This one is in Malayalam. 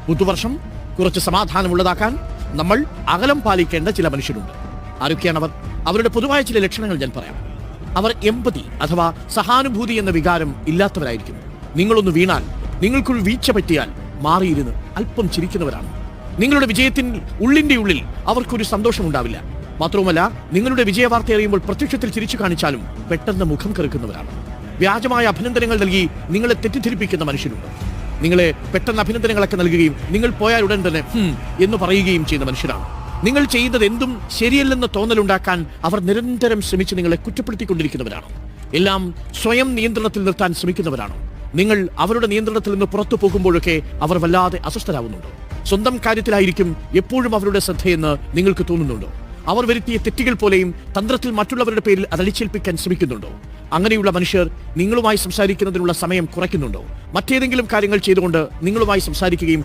പുതുവർഷം കുറച്ച് സമാധാനമുള്ളതാക്കാൻ നമ്മൾ അകലം പാലിക്കേണ്ട ചില മനുഷ്യരുണ്ട്. ആരൊക്കെയാണവർ? അവരുടെ പൊതുവായ ചില ലക്ഷണങ്ങൾ ഞാൻ പറയാം. അവർ എമ്പതി അഥവാ സഹാനുഭൂതി എന്ന വികാരം ഇല്ലാത്തവരായിരിക്കും. നിങ്ങളൊന്ന് വീണാൽ, നിങ്ങൾക്കൊരു വീഴ്ച പറ്റിയാൽ മാറിയിരുന്ന് അല്പം ചിരിക്കുന്നവരാണ്. നിങ്ങളുടെ വിജയത്തിന് ഉള്ളിന്റെ ഉള്ളിൽ അവർക്കൊരു സന്തോഷമുണ്ടാവില്ല. മാത്രവുമല്ല, നിങ്ങളുടെ വിജയവാർത്ത അറിയുമ്പോൾ പ്രത്യക്ഷത്തിൽ ചിരിച്ചു കാണിച്ചാലും പെട്ടെന്ന് മുഖം കറുക്കുന്നവരാണ്. വ്യാജമായ അഭിനന്ദനങ്ങൾ നൽകി നിങ്ങളെ തെറ്റിദ്ധരിപ്പിക്കുന്ന മനുഷ്യരുണ്ട്. നിങ്ങളെ പെട്ടെന്ന് അഭിനന്ദനങ്ങളൊക്കെ നൽകുകയും നിങ്ങൾ പോയാൽ ഉടൻ തന്നെ എന്ന് പറയുകയും ചെയ്യുന്ന മനുഷ്യരാണ്. നിങ്ങൾ ചെയ്യുന്നത് എന്തും ശരിയല്ലെന്ന തോന്നലുണ്ടാക്കാൻ അവർ നിരന്തരം ശ്രമിച്ച് നിങ്ങളെ കുറ്റപ്പെടുത്തിക്കൊണ്ടിരിക്കുന്നവരാണ്. എല്ലാം സ്വയം നിയന്ത്രണത്തിൽ നിർത്താൻ ശ്രമിക്കുന്നവരാണ്. നിങ്ങൾ അവരുടെ നിയന്ത്രണത്തിൽ നിന്ന് പുറത്തു പോകുമ്പോഴൊക്കെ അവർ വല്ലാതെ അസ്വസ്ഥരാകുന്നുണ്ടോ? സ്വന്തം കാര്യത്തിലായിരിക്കും എപ്പോഴും അവരുടെ ശ്രദ്ധയെന്ന് നിങ്ങൾക്ക് തോന്നുന്നുണ്ടോ? അവർ വരുത്തിയ തെറ്റുകൾ പോലെയും തന്ത്രത്തിൽ മറ്റുള്ളവരുടെ പേരിൽ അതടിച്ചേൽപ്പിക്കാൻ ശ്രമിക്കുന്നുണ്ടോ? അങ്ങനെയുള്ള മനുഷ്യർ നിങ്ങളുമായി സംസാരിക്കുന്നതിനുള്ള സമയം കുറയ്ക്കുന്നുണ്ടോ? മറ്റേതെങ്കിലും കാര്യങ്ങൾ ചെയ്തുകൊണ്ട് നിങ്ങളുമായി സംസാരിക്കുകയും